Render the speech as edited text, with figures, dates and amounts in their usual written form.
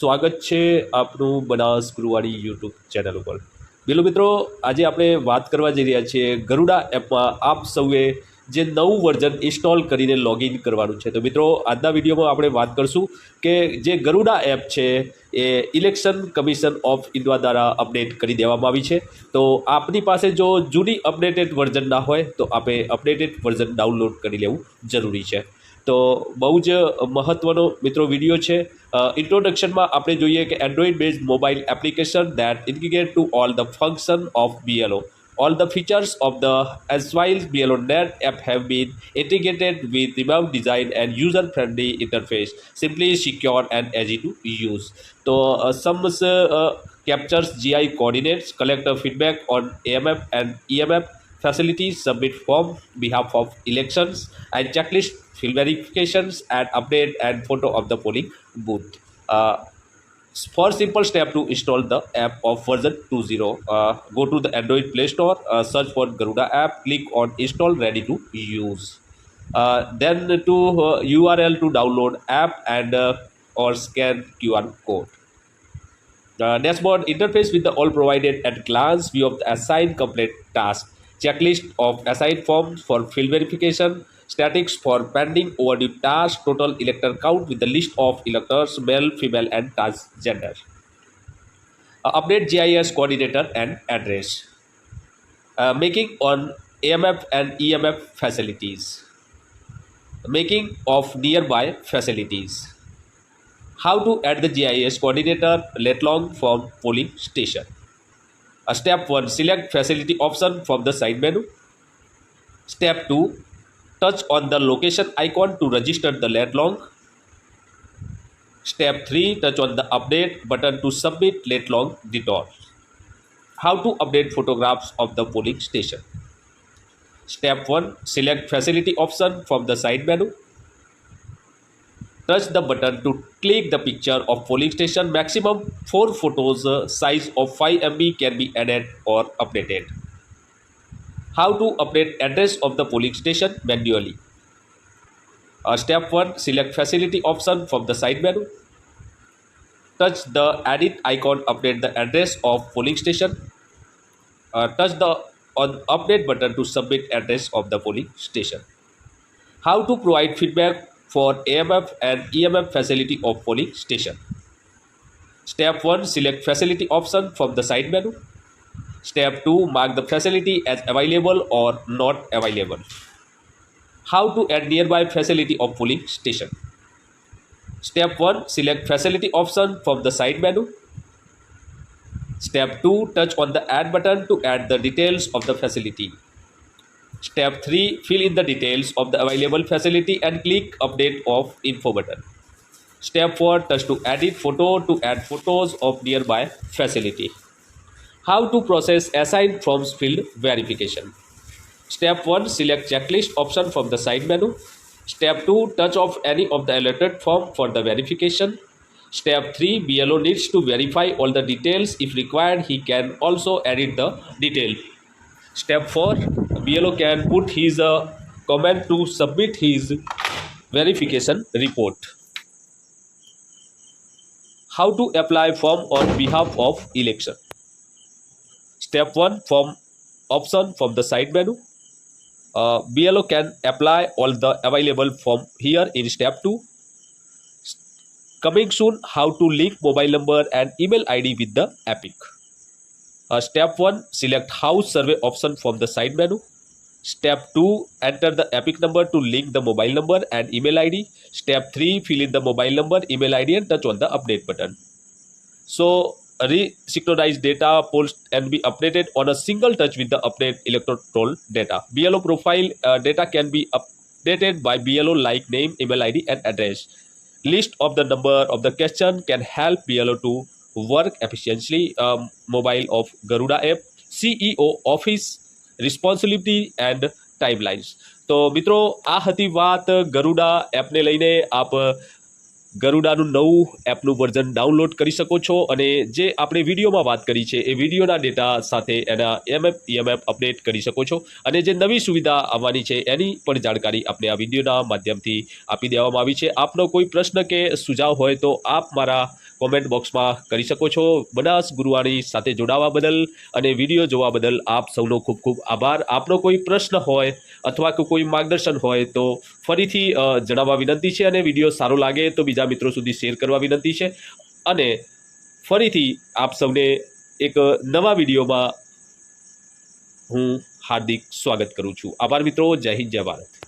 સ્વાગત છે આપનું બનાસગુરુવાણી યુટ્યુબ ચેનલ ઉપર। પેલો મિત્રો આજે આપણે વાત કરવા જઈ રહ્યા છીએ ગરુડા એપમાં આપ સૌએ જે નવું વર્ઝન ઇન્સ્ટોલ કરીને લોગિન કરવાનું છે। તો મિત્રો આજના વિડીયોમાં આપણે વાત કરશું કે જે ગરુડા એપ છે એ ઇલેક્શન કમિશન ઓફ ઇન્ડિયા દ્વારા અપડેટ કરી દેવામાં આવી છે। તો આપની પાસે જો જૂની અપડેટેડ વર્ઝન ના હોય તો આપણે અપડેટેડ વર્ઝન ડાઉનલોડ કરી લેવું જરૂરી છે। તો બહુ જ મહત્ત્વનો મિત્રો વિડીયો છે। ઇન્ટ્રોડક્શનમાં આપણે જોઈએ કે Android based mobile application that integrate to all the function of BLO. All the features of the erstwhile BLO net app have been integrated with revamped design and user-friendly interface, simply secure and easy to use. So, some captures GI coordinates, collect feedback on AMF and EMF facilities, submit form behalf of elections and checklist, field verifications and update and photo of the polling booth. For simple step to install the app of version 2.0, go to the Android Play Store, search for Garuda app, click on install ready to use. Then to URL to download app and or scan QR code. Dashboard interface with the all provided at glance view of the assigned complete task, checklist of assigned forms for field verification, statics for pending overdue tasks, total elector count with the list of electors, male, female and transgender. Update GIS coordinator and address. Making on AMF and EMF facilities. Making of nearby facilities. How to add the GIS coordinator let long from polling station. Step 1, select facility option from the side menu. Step 2, touch on the location icon to register the let long. Step 3, touch on the update button to submit let long detour. How to update photographs of the polling station. Step 1, select facility option from the side menu. Touch the button to click the picture of polling station. Maximum 4 photos, size of 5 MB can be added or updated. How to update address of the polling station manually. Step 1, select facility option from the side menu. Touch the edit icon, update the address of polling station. Touch the update button to submit address of the polling station. How to provide feedback for AMF and EMF facility of polling station. Step 1, select facility option from the side menu. Step 2, mark the facility as available or not available. How to add nearby facility of polling station. Step 1, select facility option from the side menu. Step 2, touch on the add button to add the details of the facility. Step 3, fill in the details of the available facility and click update of info button. Step 4, touch to edit photo to add photos of nearby facility. How to process assigned forms field verification. Step 1, select checklist option from the side menu. Step 2, touch off any of the elected form for the verification. Step 3, BLO needs to verify all the details. If required, he can also edit the detail. Step 4, BLO can put his comment to submit his verification report. How to apply form on behalf of election. Step 1, form option from the side menu. BLO can apply all the available form here in step 2. Coming soon, how to link mobile number and email ID with the Epic. Step 1, select house survey option from the side menu. Step 2, enter the Epic number to link the mobile number and email ID. Step 3, fill in the mobile number, email ID and touch on the update button. So, re-synchronized data polls can be updated on a single touch with the update electoral data. BLO profile data can be updated by BLO like name, email ID and address. List of the number of the question can help BLO to work efficiently. Mobile of Garuda app, CEO office responsibility and timelines. તો મિત્રો આ હતી વાત ગરુડા એપને લઈને। આપ ગરુડાનું નવું એપનું version download કરી શકો છો અને જે આપણે વિડીયોમાં વાત કરી છે એ વિડીયોના ડેટા સાથે એના એમએફ EMF અપડેટ કરી શકો છો અને જે નવી સુવિધા આવવાની છે એની પણ જાણકારી આપણે આ વિડીયોના માધ્યમથી આપી દેવામાં આવી છે। આપનો કોઈ પ્રશ્ન કે સુઝાવ હોય તો આપ મારા કોમેન્ટ બોક્સમાં કરી શકો છો. બનાસ ગુરુવાણી સાથે જોડાવા બદલ અને વિડીયો જોવા બદલ આપ સૌનો ખૂબ ખૂબ આભાર. આપનો કોઈ પ્રશ્ન હોય અથવા કોઈ માર્ગદર્શન હોય તો ફરીથી જણાવવા વિનંતી છે, અને વિડીયો સારો લાગે તો બીજા મિત્રો સુધી શેર કરવા વિનંતી છે. અને ફરીથી આપ સૌને એક નવા વિડીયોમાં હું હાર્દિક સ્વાગત કરું છું. આભાર મિત્રો. જય હિન્દ, જય ભારત.